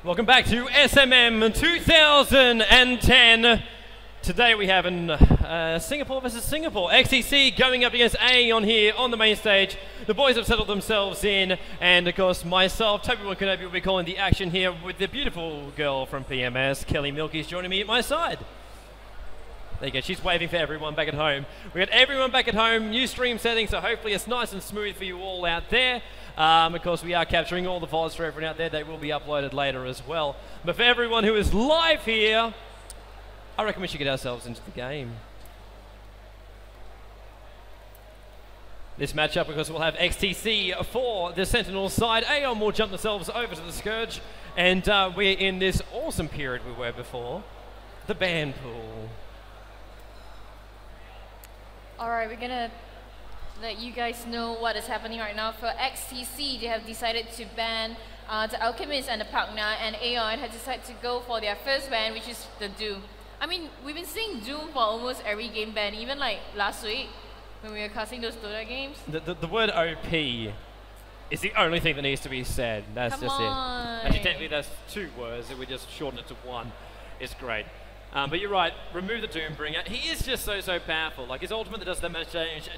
Welcome back to SMM 2010. Today we have in Singapore versus Singapore. XTC going up against Aeon here on the main stage. The boys have settled themselves in, and of course myself, Tobi will be calling the action here with the beautiful girl from PMS, Killy Milkies, joining me at my side. There you go, she's waving for everyone back at home. We got everyone back at home, new stream settings, so hopefully it's nice and smooth for you all out there. Of course, we are capturing all the VODs for everyone out there. They will be uploaded later as well. But for everyone who is live here, I reckon we should get ourselves into the game. This matchup, because we'll have XTC for the Sentinel side. Aeon will jump themselves over to the Scourge. And we're in this awesome period we were before, the ban pool. Alright, we're gonna let you guys know what is happening right now. For XTC, they have decided to ban the Alchemist and the Pagna, and Aeon has decided to go for their first ban, which is the Doom. I mean, we've been seeing Doom for almost every game ban, even like last week when we were casting those DOTA games. The word OP is the only thing that needs to be said. That's just it. Actually, technically that's two words, and we just shorten it to one. It's great. But you're right, remove the Doombringer. He is just so powerful. Like his ultimate that does that much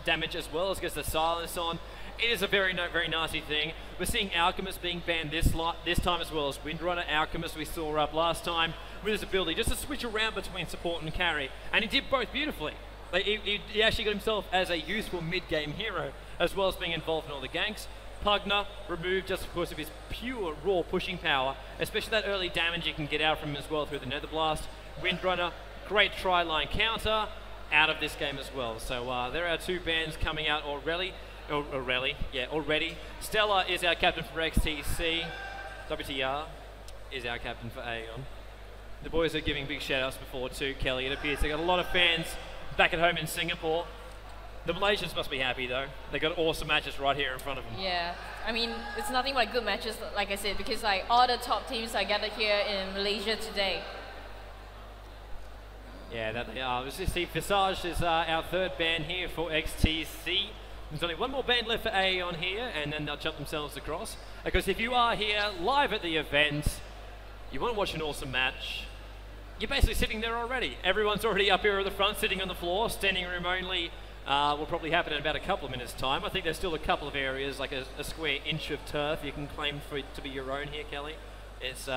damage as well as gets the silence on. It is a very nasty thing. We're seeing Alchemist being banned this time as well as Windrunner. Alchemist we saw up last time with his ability just to switch around between support and carry. And he did both beautifully. Like, he actually got himself as a useful mid-game hero as well as being involved in all the ganks. Pugna removed just because of his pure raw pushing power, especially that early damage you can get out from him as well through the Nether Blast. Windrunner, great tri-line counter out of this game as well. So there are two bans coming out already. Stella is our captain for XTC. WTR is our captain for Aeon. The boys are giving big shout outs before too, Kelly. It appears they got a lot of fans back at home in Singapore. The Malaysians must be happy though. They got awesome matches right here in front of them. Yeah, I mean, it's nothing like good matches, like I said, because like all the top teams are gathered here in Malaysia today. Yeah, that they are. See, Visage is our third ban here for XTC. There's only one more ban left for Aeon here, and then they'll jump themselves across. Because if you are here live at the event, you want to watch an awesome match, you're basically sitting there already. Everyone's already up here at the front, sitting on the floor. Standing room only will probably happen in about a couple of minutes' time. I think there's still a couple of areas, like a square inch of turf you can claim for it to be your own here, Kelly. It's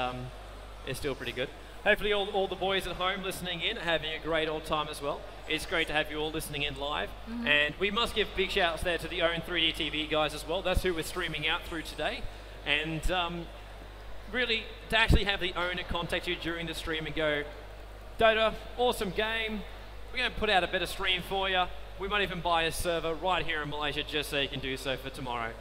still pretty good. Hopefully all the boys at home listening in are having a great old time as well. It's great to have you all listening in live. And we must give big shouts there to the Own 3D TV guys as well. That's who we're streaming out through today. And really, to actually have the owner contact you during the stream and go, Dota, awesome game. We're going to put out a better stream for you. We might even buy a server right here in Malaysia just so you can do so for tomorrow.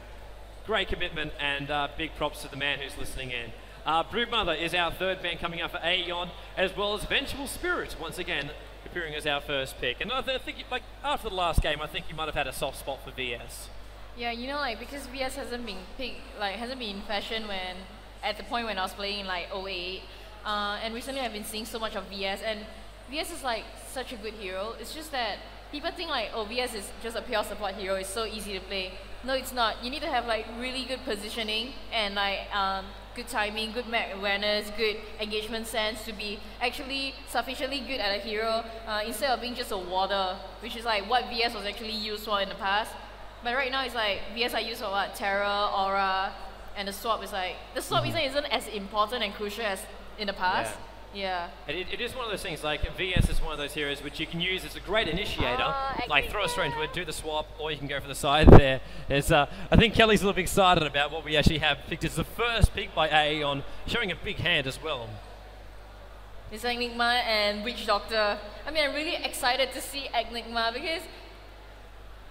Great commitment, and big props to the man who's listening in. Broodmother is our third ban coming up for Aeon, as well as Vengeful Spirit, once again, appearing as our first pick. And I think, like, after the last game, I think you might have had a soft spot for VS. Yeah, you know, like, because VS hasn't been in fashion at the point when I was playing in, like, 08. And recently I've been seeing so much of VS, and VS is, like, such a good hero. It's just that people think, like, oh, VS is just a pure support hero, it's so easy to play. No, it's not. You need to have, like, really good positioning and, like, good timing, good map awareness, good engagement sense to be actually sufficiently good at a hero instead of being just a warder, which is like what VS was actually used for in the past. But right now it's like VS are used for what? Terror, Aura, and the swap is like, the swap isn't as important and crucial as in the past. Yeah. It is one of those things, like VS is one of those heroes which you can use as a great initiator, like throw it straight into it, do the swap, or you can go for the side there. I think Kelly's a little bit excited about what we actually have picked as the first pick by Aeon, showing a big hand as well. It's Enigma and Witch Doctor. I mean, I'm really excited to see Enigma because,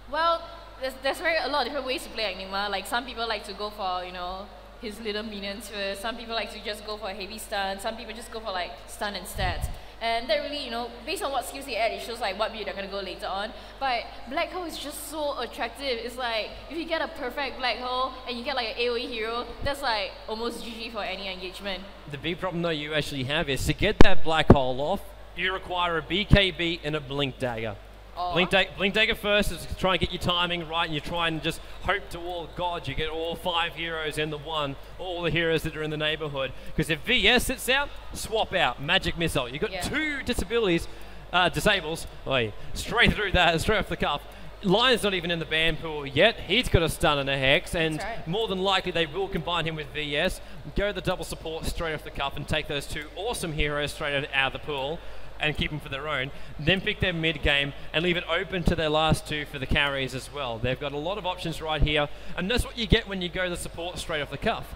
well, there's a lot of different ways to play Enigma. Like some people like to go for, you know, his little minions first. Some people like to just go for a heavy stun. Some people just go for like stun and stats. And that really, you know, based on what skills they add, it shows like what build they're gonna go later on. But Black Hole is just so attractive. It's like, if you get a perfect Black Hole and you get like an AoE hero, that's like almost GG for any engagement. The big problem though you actually have is to get that Black Hole off, you require a BKB and a Blink Dagger. Blink Dagger first is to try and get your timing right, and you try and just hope to all God you get all 5 heroes in the one, all the heroes that are in the neighborhood. Because if VS sits out, swap out, magic missile. You've got 2 disables, straight through that, straight off the cuff. Lion's not even in the ban pool yet. He's got a stun and a hex, and more than likely they will combine him with VS, go the double support straight off the cuff, and take those 2 awesome heroes straight out of the pool and keep them for their own, then pick their mid game and leave it open to their last 2 for the carries as well. They've got a lot of options right here, and that's what you get when you go the support straight off the cuff.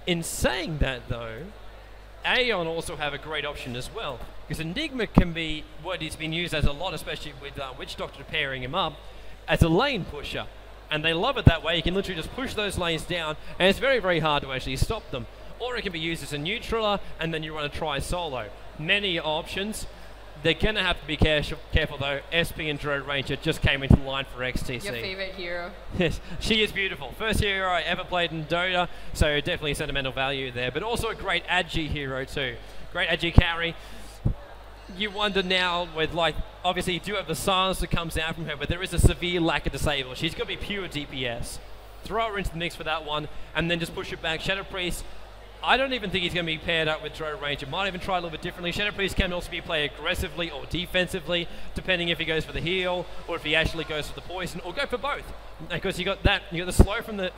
In saying that though, Aeon also have a great option as well, because Enigma can be what he's been used as a lot, especially with Witch Doctor pairing him up, as a lane pusher. And they love it that way. You can literally just push those lanes down, and it's very, very hard to actually stop them. Or it can be used as a neutraler, and then you want to try solo. Many options. They're going to have to be careful though. SP and Dro Ranger just came into the line for XTC. Your favorite hero. Yes, she is beautiful. First hero I ever played in Dota, so definitely sentimental value there. But also a great Agi hero too. Great Agi carry. You wonder now with, like, obviously you do have the silence that comes out from her, but there is a severe lack of disable. She's going to be pure DPS. Throw her into the mix for that one, and then just push it back. Shadow Priest, I don't even think he's going to be paired up with Dro Ranger. Might even try a little bit differently. Shadow Priest can also be played aggressively or defensively, depending if he goes for the heal or if he actually goes for the poison, or go for both. Because you got the slow from the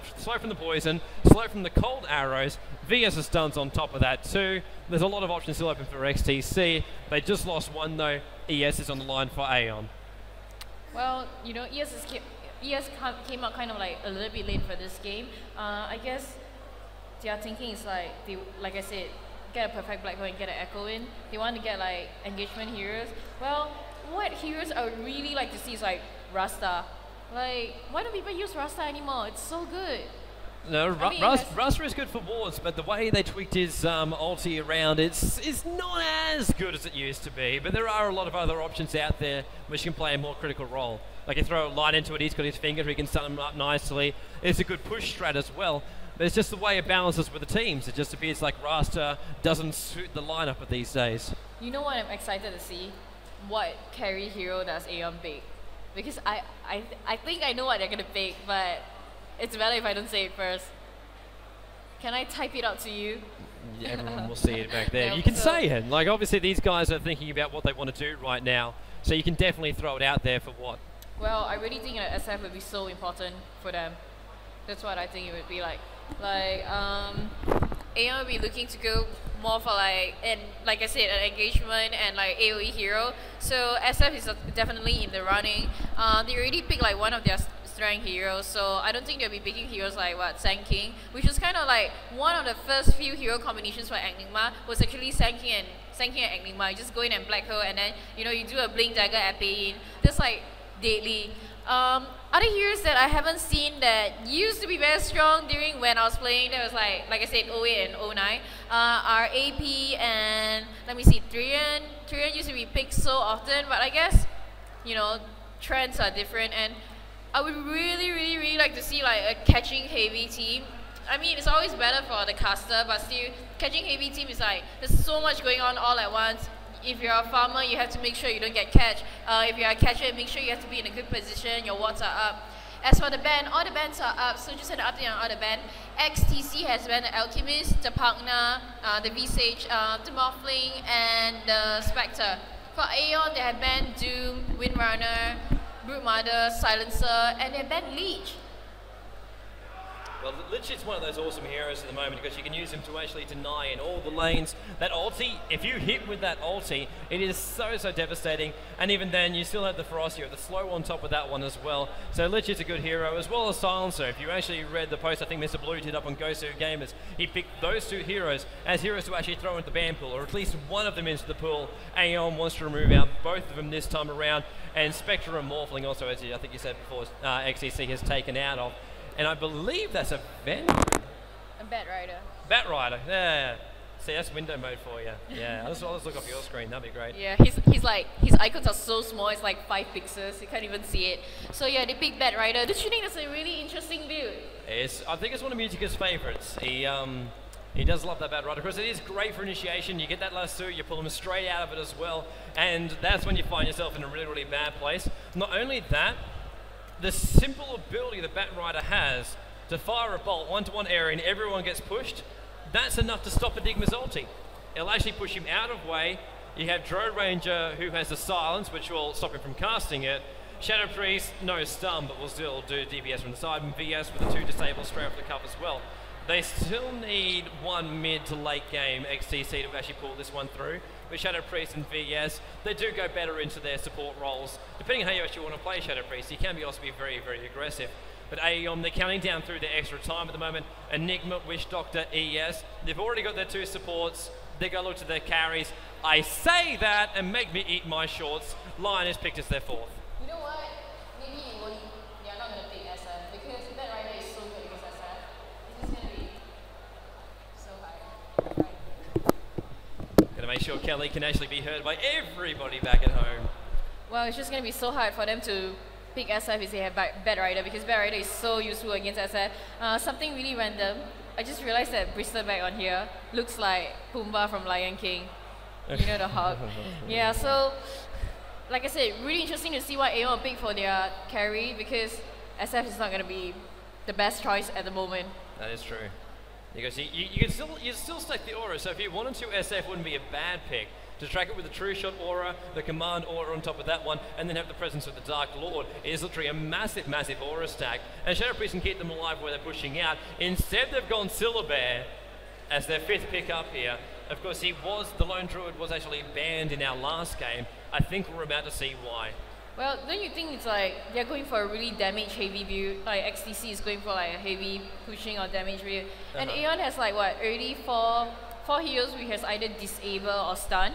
poison, slow from the cold arrows, VS stuns on top of that too. There's a lot of options still open for XTC. They just lost one though. ES is on the line for Aeon. Well, you know, ES came out kind of like a little bit late for this game. I guess their thinking is like I said, get a perfect black hole and get an echo in. They want to get like engagement heroes. Well, what heroes I would really like to see is like Rasta. Like, why don't people use Rasta anymore? It's so good. No, Rasta is good for wards, but the way they tweaked his ulti around, it's not as good as it used to be. But there are a lot of other options out there which can play a more critical role. Like, you throw a light into it, he's got his finger, he can stun him up nicely. It's a good push strat as well. But it's just the way it balances with the teams. It just appears like Rasta doesn't suit the lineup of these days. You know what I'm excited to see? What carry hero does Aeon pick? Because I think I know what they're going to pick, but it's better if I don't say it first. Can I type it out to you? Yeah, everyone will see it back there. You can say it. Like, obviously these guys are thinking about what they want to do right now, so you can definitely throw it out there for what? Well, I really think that SF would be so important for them. That's what I think it would be like. Aeon will be looking to go more for like I said, an engagement and like AoE hero. So SF is definitely in the running. They already picked like one of their strength heroes, so I don't think they'll be picking heroes like Sand King, which is kind of like one of the first few hero combinations for Enigma was actually Sand King and Enigma. You just go in and black hole, and then you do a blink dagger at in. That's like deadly. Other heroes that I haven't seen that used to be very strong during when I was playing, that was like I said, 08 and 09, are AP and let me see, Trian. Trian used to be picked so often, but I guess trends are different, and I would really like to see like a catching heavy team. I mean, it's always better for the caster, but still, catching heavy team is like there's so much going on all at once. If you're a farmer, you have to make sure you don't get catch. If you're a catcher, make sure you have to be in a good position, your wards are up. As for the ban, all the bans are up, so just an update on all the ban. XTC has banned the Alchemist, the Pagna, the Visage, the Morphling, and the Spectre. For Aeon, they have banned Doom, Windrunner, Broodmother, Silencer, and they banned Leech. Well, Lich is one of those awesome heroes at the moment because you can use him to actually deny in all the lanes. That ulti, if you hit with that ulti, it is so devastating. And even then, you still have the ferocity or the slow on top of that one as well. So Lich is a good hero, as well as Silencer. If you actually read the post I think Mr. Blue did up on Gosu Gamers, he picked those 2 heroes as heroes to actually throw into the ban pool, or at least one of them into the pool. Aeon wants to remove out both of them this time around. And Spectre and Morphling also, as I think you said before, XTC has taken out of. And I believe that's a Venom. A Batrider. Batrider, yeah. See, that's window mode for you. Yeah, let's look off your screen, that'd be great. Yeah, he's like, his icons are so small, it's like 5 pixels, you can't even see it. So yeah, they picked Batrider. Don't you think that's a really interesting build? I think it's one of Musica's favorites. He does love that Batrider because it is great for initiation. You get that lasso, you pull him straight out of it as well, and that's when you find yourself in a really bad place. Not only that, the simple ability the Bat Rider has to fire a bolt one-to-one area and everyone gets pushed, that's enough to stop Enigma's ulti. It'll actually push him out of way. You have Drone Ranger who has the silence, which will stop him from casting it. Shadow Priest, no stun, but will still do DPS from the side, and VS with the 2 disables straight off the cuff as well. They still need one mid to late game XTC to actually pull this one through. With Shadow Priest and VS, they do go better into their support roles. Depending on how you actually want to play Shadow Priest, you can also be very, very aggressive. But Aeon, they're counting down through their extra time at the moment. Enigma, Wish Doctor, ES, they've already got their 2 supports. They're going to look to their carries. I say that and make me eat my shorts. Lion has picked as their 4th. You know what? Maybe they are not going to pick SF because that right there is so good against SF. It's just going to be so high. Right. Going to make sure Kelly can actually be heard by everybody back at home. Well, it's just going to be so hard for them to pick SF if they have Bat Rider because Bat Rider is so useful against SF. Something really random. I just realized that Bristleback on here looks like Pumbaa from Lion King. You know, the hog. Yeah, so like I said, really interesting to see what Aeon will pick for their carry because SF is not going to be the best choice at the moment. That is true. Because you still stack the aura, so if you wanted to, SF wouldn't be a bad pick. To track it with the True Shot aura, the Command aura on top of that one, and then have the presence of the Dark Lord. It is literally a massive, massive aura stack. And Shadow Priest can keep them alive where they're pushing out. Instead, they've gone Syllabear as their 5th pick up here. Of course, the Lone Druid was actually banned in our last game. I think we're about to see why. Well, don't you think it's like they're going for a really damage-heavy build? Like XTC is going for like a heavy pushing or damage build. And Aeon has like what, already 4 heroes which has either disable or stun.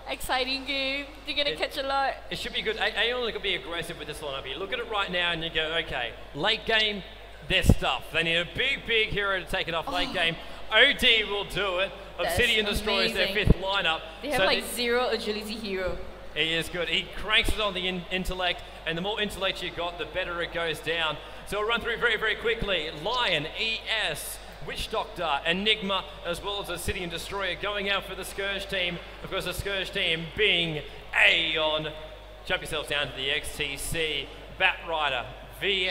Exciting game. They're going to catch a lot. It should be good. Aeon could be aggressive with this lineup. You look at it right now and you go, okay, late game, they're stuffed. They need a big, big hero to take it off late game. OD will do it. Obsidian Destroys their 5th lineup. They have like 0 agility hero. He is good. He cranks it on the intellect, and the more intellect you got, the better it goes down. So we'll run through very, very quickly. Lion, ES, Witch Doctor, Enigma, as well as Obsidian Destroyer going out for the Scourge team. Of course, the Scourge team being Aeon. Jump yourselves down to the XTC, Bat Rider, VS.